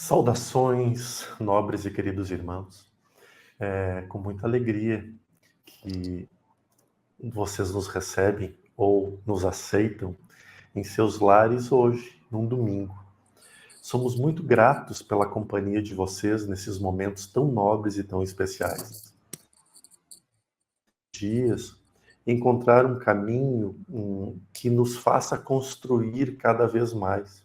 Saudações, nobres e queridos irmãos. É com muita alegria que vocês nos recebem ou nos aceitam em seus lares hoje, num domingo. Somos muito gratos pela companhia de vocês nesses momentos tão nobres e tão especiais. Dias, encontrar um caminho que nos faça construir cada vez mais.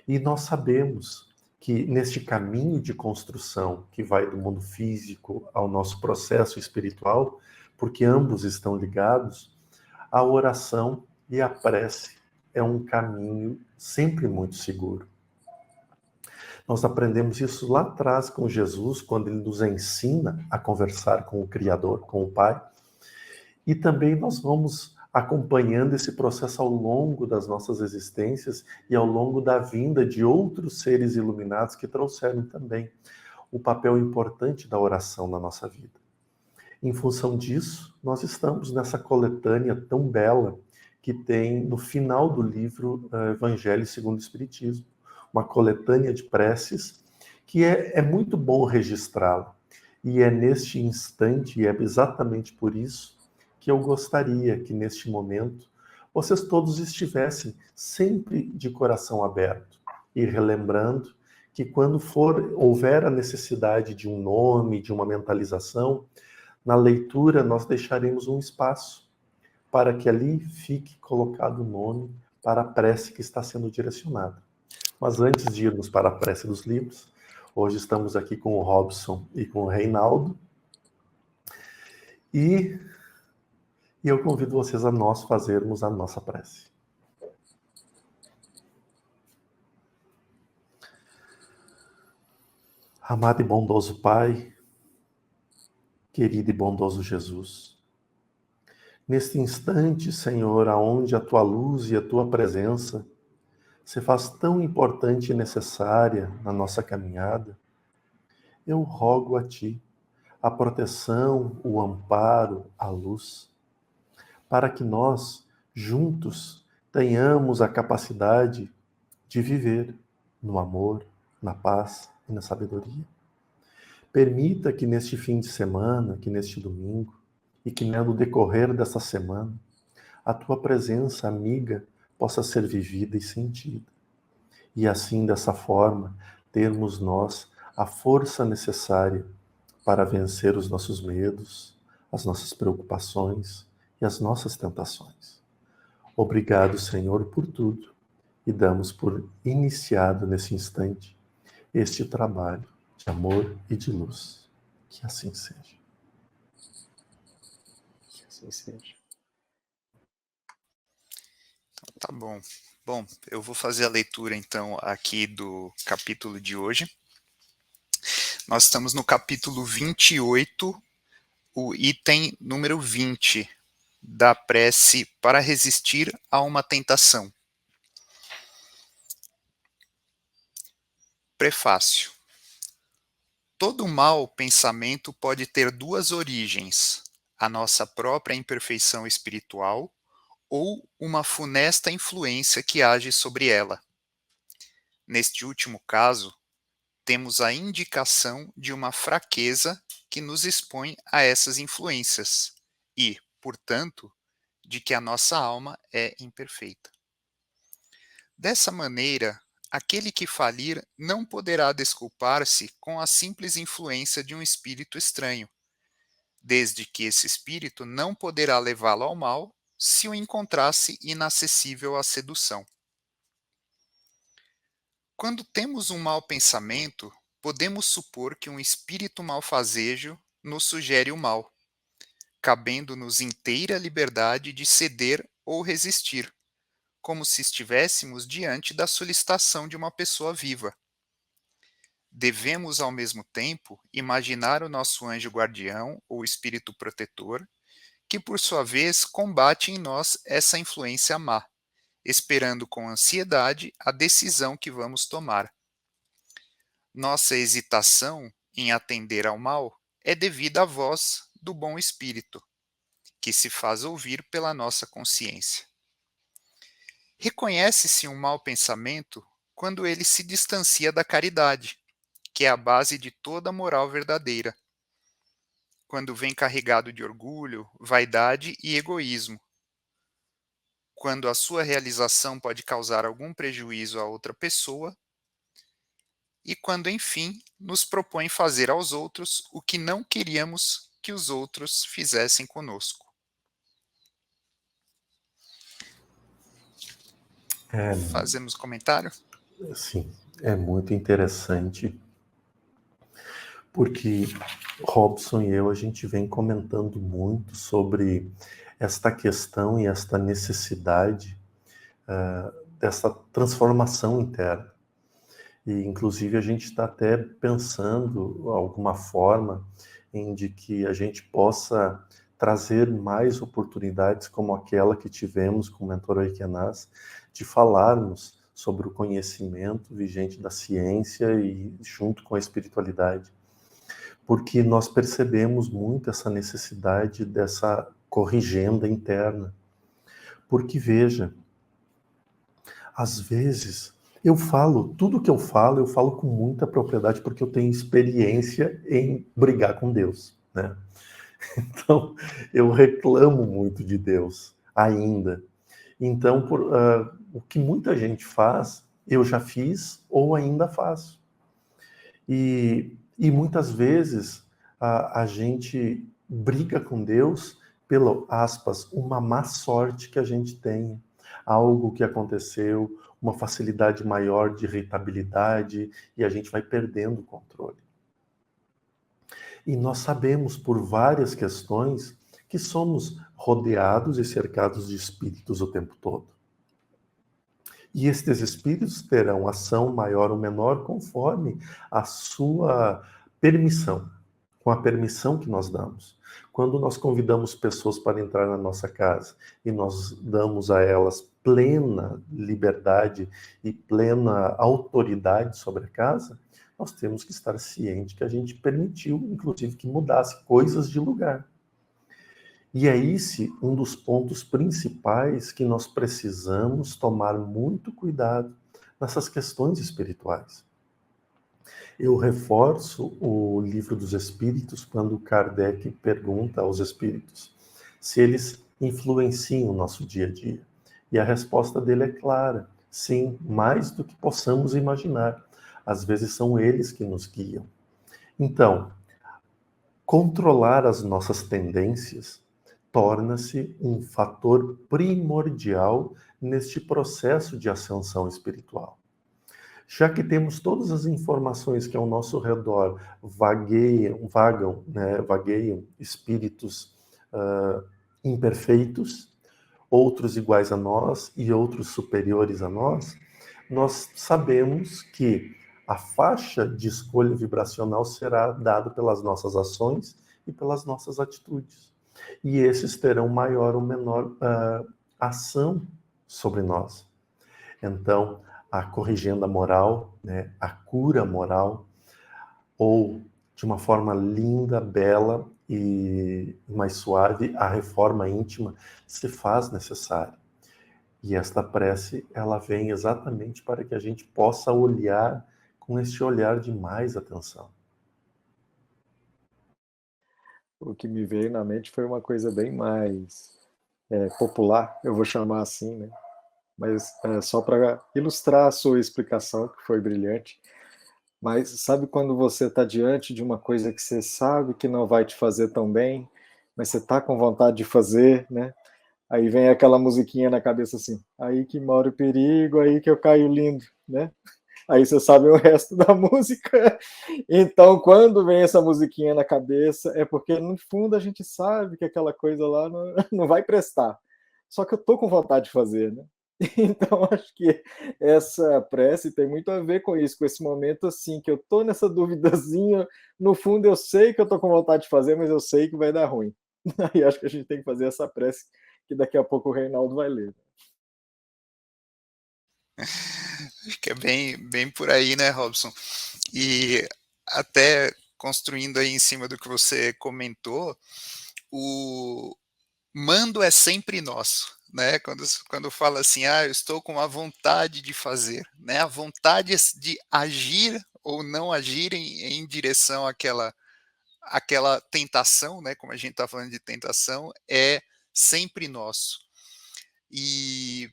E nós sabemos que neste caminho de construção que vai do mundo físico ao nosso processo espiritual, porque ambos estão ligados, a oração e a prece é um caminho sempre muito seguro. Nós aprendemos isso lá atrás com Jesus, quando ele nos ensina a conversar com o Criador, com o Pai. E também nós vamos acompanhando esse processo ao longo das nossas existências e ao longo da vinda de outros seres iluminados que trouxeram também o papel importante da oração na nossa vida. Em função disso, nós estamos nessa coletânea tão bela que tem no final do livro Evangelho segundo o Espiritismo, uma coletânea de preces que é muito bom registrá-la. E é neste instante, e é exatamente por isso, que eu gostaria que neste momento vocês todos estivessem sempre de coração aberto e relembrando que quando houver a necessidade de um nome, de uma mentalização, na leitura nós deixaremos um espaço para que ali fique colocado o nome para a prece que está sendo direcionada. Mas antes de irmos para a prece dos livros, hoje estamos aqui com o Robson e com o Reinaldo, e eu convido vocês a nós fazermos a nossa prece. Amado e bondoso Pai, querido e bondoso Jesus, neste instante, Senhor, aonde a Tua luz e a Tua presença se faz tão importante e necessária na nossa caminhada, eu rogo a Ti a proteção, o amparo, a luz, para que nós, juntos, tenhamos a capacidade de viver no amor, na paz e na sabedoria. Permita que neste fim de semana, que neste domingo, e que no decorrer dessa semana, a Tua presença amiga possa ser vivida e sentida. E assim, dessa forma, termos nós a força necessária para vencer os nossos medos, as nossas preocupações e as nossas tentações. Obrigado, Senhor, por tudo, e damos por iniciado nesse instante este trabalho de amor e de luz. Que assim seja. Que assim seja. Tá bom. Bom, eu vou fazer a leitura então aqui do capítulo de hoje. Nós estamos no capítulo 28, o item número 20 da prece para resistir a uma tentação. Prefácio. Todo mau pensamento pode ter duas origens: a nossa própria imperfeição espiritual ou uma funesta influência que age sobre ela. Neste último caso, temos a indicação de uma fraqueza que nos expõe a essas influências e, portanto, de que a nossa alma é imperfeita. Dessa maneira, aquele que falir não poderá desculpar-se com a simples influência de um espírito estranho, desde que esse espírito não poderá levá-lo ao mal se o encontrasse inacessível à sedução. Quando temos um mau pensamento, podemos supor que um espírito malfazejo nos sugere o mal, cabendo-nos inteira liberdade de ceder ou resistir, como se estivéssemos diante da solicitação de uma pessoa viva. Devemos, ao mesmo tempo, imaginar o nosso anjo guardião ou espírito protetor, que, por sua vez, combate em nós essa influência má, esperando com ansiedade a decisão que vamos tomar. Nossa hesitação em atender ao mal é devida à voz do bom espírito, que se faz ouvir pela nossa consciência. Reconhece-se um mau pensamento quando ele se distancia da caridade, que é a base de toda moral verdadeira, quando vem carregado de orgulho, vaidade e egoísmo, quando a sua realização pode causar algum prejuízo a outra pessoa, e quando, enfim, nos propõe fazer aos outros o que não queríamos que os outros fizessem conosco. Fazemos comentário? Sim, é muito interessante, porque Robson e eu, a gente vem comentando muito sobre esta questão e esta necessidade dessa transformação interna. E, inclusive, a gente está até pensando alguma forma em de que a gente possa trazer mais oportunidades como aquela que tivemos com o mentor Eikenas, de falarmos sobre o conhecimento vigente da ciência e junto com a espiritualidade. Porque nós percebemos muito essa necessidade dessa corrigenda interna. Porque, veja, às vezes, tudo que eu falo com muita propriedade, porque eu tenho experiência em brigar com Deus, né? Então, eu reclamo muito de Deus, ainda. Então, o que muita gente faz, eu já fiz ou ainda faço. E muitas vezes a gente briga com Deus pela, aspas, uma má sorte que a gente tem, algo que aconteceu, uma facilidade maior de irritabilidade, e a gente vai perdendo o controle. E nós sabemos por várias questões que somos rodeados e cercados de espíritos o tempo todo. E estes espíritos terão ação maior ou menor conforme a sua permissão, com a permissão que nós damos. Quando nós convidamos pessoas para entrar na nossa casa e nós damos a elas plena liberdade e plena autoridade sobre a casa, nós temos que estar ciente que a gente permitiu, inclusive, que mudasse coisas de lugar. E é esse um dos pontos principais que nós precisamos tomar muito cuidado nessas questões espirituais. Eu reforço o Livro dos Espíritos quando Kardec pergunta aos espíritos se eles influenciam o nosso dia a dia. E a resposta dele é clara: sim, mais do que possamos imaginar. Às vezes são eles que nos guiam. Então, controlar as nossas tendências torna-se um fator primordial neste processo de ascensão espiritual. Já que temos todas as informações que ao nosso redor vagueiam espíritos imperfeitos, outros iguais a nós e outros superiores a nós, nós sabemos que a faixa de escolha vibracional será dada pelas nossas ações e pelas nossas atitudes. E esses terão maior ou menor ação sobre nós. Então, a corrigenda moral, né, a cura moral, ou de uma forma linda, bela e mais suave, a reforma íntima se faz necessária. E esta prece, ela vem exatamente para que a gente possa olhar com este olhar de mais atenção. O que me veio na mente foi uma coisa bem mais popular, eu vou chamar assim, né? Mas só para ilustrar a sua explicação, que foi brilhante. Mas sabe quando você está diante de uma coisa que você sabe que não vai te fazer tão bem, mas você está com vontade de fazer, né? Aí vem aquela musiquinha na cabeça assim, aí que mora o perigo, aí que eu caio lindo, né? Aí você sabe o resto da música. Então, quando vem essa musiquinha na cabeça, é porque no fundo a gente sabe que aquela coisa lá não vai prestar. Só que eu tô com vontade de fazer, né? Então, acho que essa prece tem muito a ver com isso, com esse momento assim, que eu tô nessa duvidazinha, no fundo eu sei que eu tô com vontade de fazer, mas eu sei que vai dar ruim. Aí acho que a gente tem que fazer essa prece, que daqui a pouco o Reinaldo vai ler. Acho que é bem por aí, né, Robson? E até construindo aí em cima do que você comentou, o mando é sempre nosso, né? Quando fala assim, eu estou com a vontade de fazer, né? A vontade de agir ou não agir em direção àquela tentação, né? Como a gente está falando de tentação, é sempre nosso. E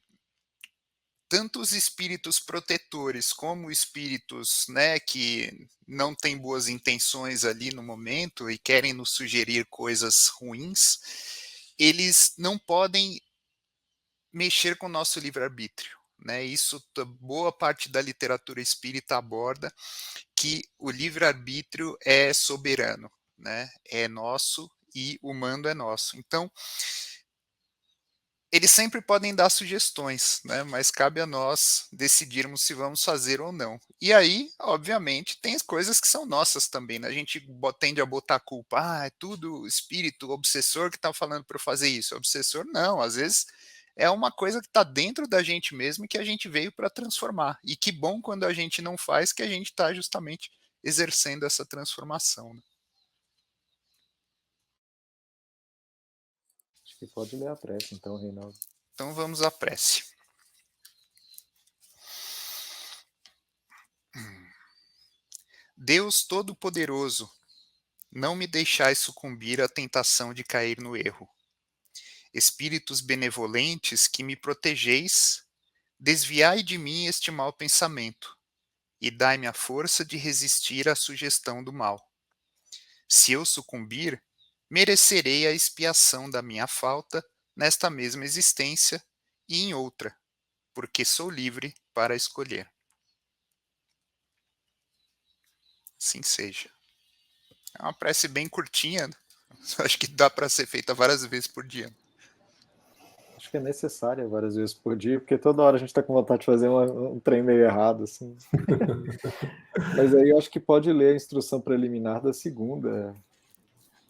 tanto os espíritos protetores como espíritos, né, que não têm boas intenções ali no momento e querem nos sugerir coisas ruins, eles não podem mexer com o nosso livre-arbítrio. Né? Isso, boa parte da literatura espírita aborda que o livre-arbítrio é soberano, né? É nosso e o mando é nosso. Então, eles sempre podem dar sugestões, né? Mas cabe a nós decidirmos se vamos fazer ou não. E aí, obviamente, tem as coisas que são nossas também, né? A gente tende a botar a culpa, é tudo espírito obsessor que está falando para eu fazer isso. Obsessor não, às vezes é uma coisa que está dentro da gente mesmo e que a gente veio para transformar. E que bom quando a gente não faz, que a gente está justamente exercendo essa transformação. Né? Acho que pode ler a prece, então, Reinaldo. Então vamos à prece. Deus Todo-Poderoso, não me deixais sucumbir à tentação de cair no erro. Espíritos benevolentes que me protegeis, desviai de mim este mau pensamento e dai-me a força de resistir à sugestão do mal. Se eu sucumbir, merecerei a expiação da minha falta nesta mesma existência e em outra, porque sou livre para escolher. Assim seja. É uma prece bem curtinha, acho que dá para ser feita várias vezes por dia. Acho que é necessária várias vezes por dia, porque toda hora a gente está com vontade de fazer um trem meio errado, assim. Mas aí eu acho que pode ler a instrução preliminar da segunda,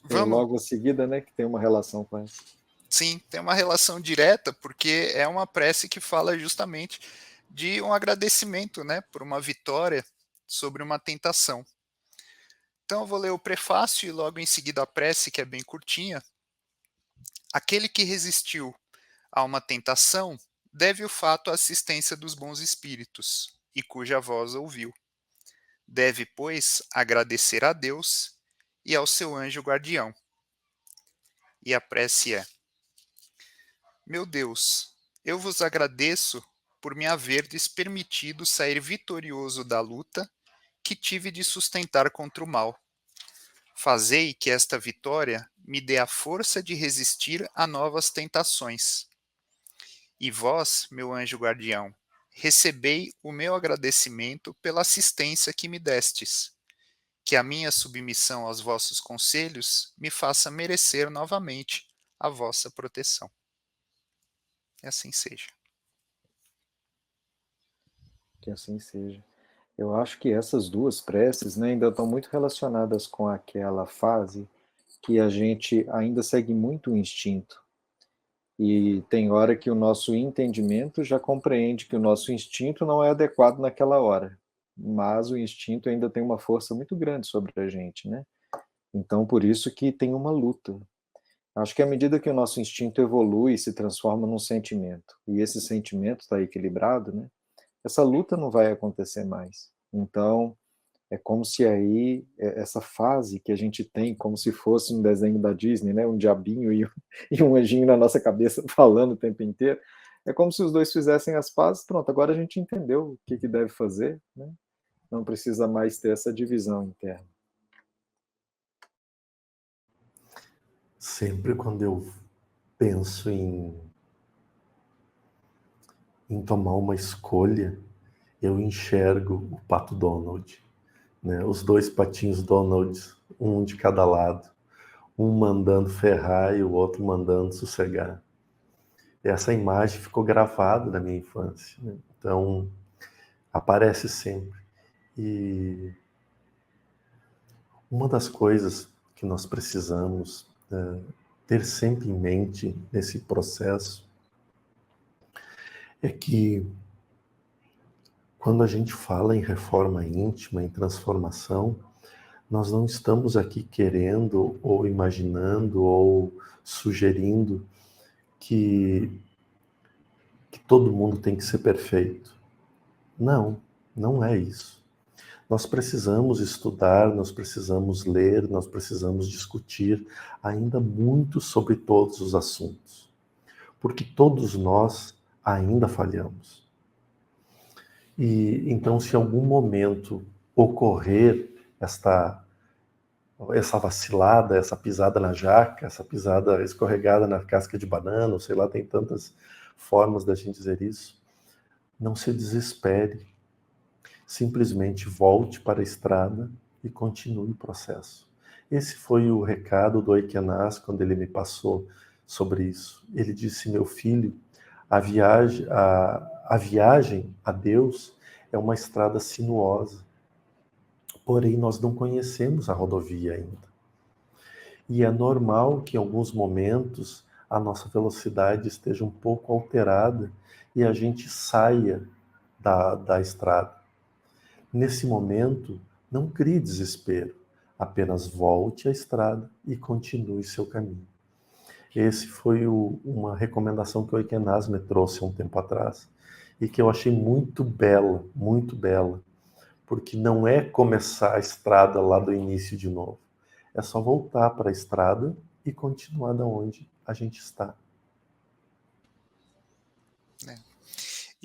Vamos. logo a seguida, né, que tem uma relação com essa. Sim, tem uma relação direta, porque é uma prece que fala justamente de um agradecimento, né, por uma vitória sobre uma tentação. Então eu vou ler o prefácio e logo em seguida a prece, que é bem curtinha. Aquele que resistiu a uma tentação deve o fato à assistência dos bons espíritos, e cuja voz ouviu. Deve, pois, agradecer a Deus e ao seu anjo guardião. E a prece é: Meu Deus, eu vos agradeço por me haverdes permitido sair vitorioso da luta que tive de sustentar contra o mal. Fazei que esta vitória me dê a força de resistir a novas tentações. E vós, meu anjo guardião, recebei o meu agradecimento pela assistência que me destes. Que a minha submissão aos vossos conselhos me faça merecer novamente a vossa proteção. E assim seja. Que assim seja. Eu acho que essas duas preces, né, ainda estão muito relacionadas com aquela fase que a gente ainda segue muito o instinto. E tem hora que o nosso entendimento já compreende que o nosso instinto não é adequado naquela hora, mas o instinto ainda tem uma força muito grande sobre a gente, né? Então, por isso que tem uma luta. Acho que à medida que o nosso instinto evolui e se transforma num sentimento, e esse sentimento está equilibrado, né? Essa luta não vai acontecer mais. Então, é como se aí, essa fase que a gente tem, como se fosse um desenho da Disney, né? Um diabinho e um anjinho na nossa cabeça falando o tempo inteiro, é como se os dois fizessem as pazes, pronto, agora a gente entendeu o que deve fazer, né? Não precisa mais ter essa divisão interna. Sempre quando eu penso em tomar uma escolha, eu enxergo o pato Donald, né? Os dois patinhos Donald, um de cada lado, um mandando ferrar e o outro mandando sossegar. Essa imagem ficou gravada na minha infância, né? Então aparece sempre. E uma das coisas que nós precisamos ter sempre em mente nesse processo é que quando a gente fala em reforma íntima, em transformação, nós não estamos aqui querendo ou imaginando ou sugerindo que que todo mundo tem que ser perfeito. Não, não é isso. Nós precisamos estudar, nós precisamos ler, nós precisamos discutir ainda muito sobre todos os assuntos, porque todos nós ainda falhamos. E então, se em algum momento ocorrer essa vacilada, essa pisada na jaca, essa pisada escorregada na casca de banana, ou sei lá, tem tantas formas da gente dizer isso, não se desespere. Simplesmente volte para a estrada e continue o processo. Esse foi o recado do Oikenaz quando ele me passou sobre isso. Ele disse: meu filho, a viagem a Deus é uma estrada sinuosa, porém nós não conhecemos a rodovia ainda. E é normal que em alguns momentos a nossa velocidade esteja um pouco alterada e a gente saia da estrada. Nesse momento, não crie desespero, apenas volte à estrada e continue seu caminho. Esse foi uma recomendação que o Oikenaz me trouxe há um tempo atrás e que eu achei muito bela, porque não é começar a estrada lá do início de novo. É só voltar para a estrada e continuar da onde a gente está.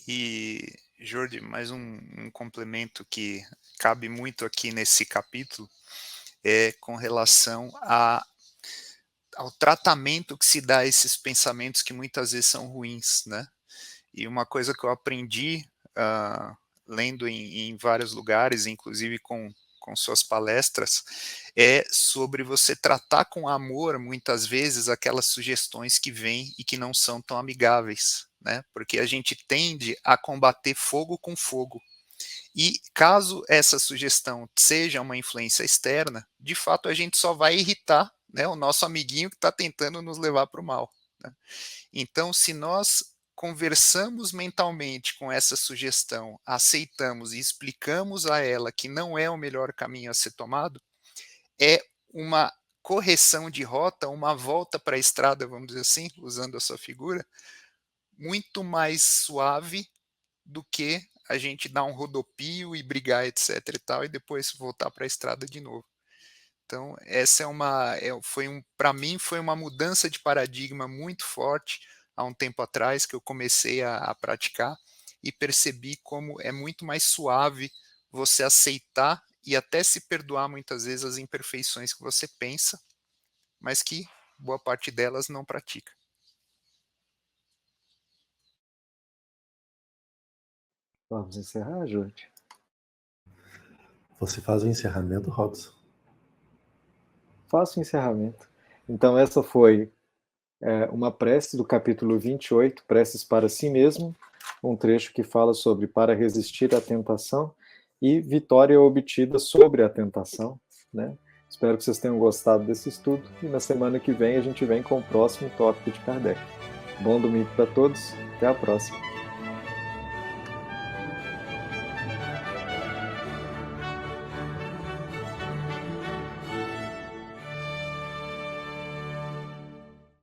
E, Jordi, mais um complemento que cabe muito aqui nesse capítulo é com relação ao tratamento que se dá a esses pensamentos que muitas vezes são ruins, né? E uma coisa que eu aprendi lendo em vários lugares, inclusive com suas palestras, é sobre você tratar com amor, muitas vezes, aquelas sugestões que vêm e que não são tão amigáveis, né? Porque a gente tende a combater fogo com fogo. E caso essa sugestão seja uma influência externa, de fato a gente só vai irritar, né, o nosso amiguinho que está tentando nos levar para o mal, né? Então, se nós conversamos mentalmente com essa sugestão, aceitamos e explicamos a ela que não é o melhor caminho a ser tomado, é uma correção de rota, uma volta para a estrada, vamos dizer assim, usando a sua figura, muito mais suave do que a gente dar um rodopio e brigar, etc e tal, e depois voltar para a estrada de novo. Então, essa para mim, foi uma mudança de paradigma muito forte há um tempo atrás, que eu comecei a praticar e percebi como é muito mais suave você aceitar e até se perdoar muitas vezes as imperfeições que você pensa, mas que boa parte delas não pratica. Vamos encerrar, Jordi? Você faz o encerramento, Robson? Faço o encerramento. Então, essa foi uma prece do capítulo 28, Preces para si mesmo, um trecho que fala sobre para resistir à tentação e vitória obtida sobre a tentação, né? Espero que vocês tenham gostado desse estudo e na semana que vem a gente vem com o próximo tópico de Kardec. Bom domingo para todos, até a próxima.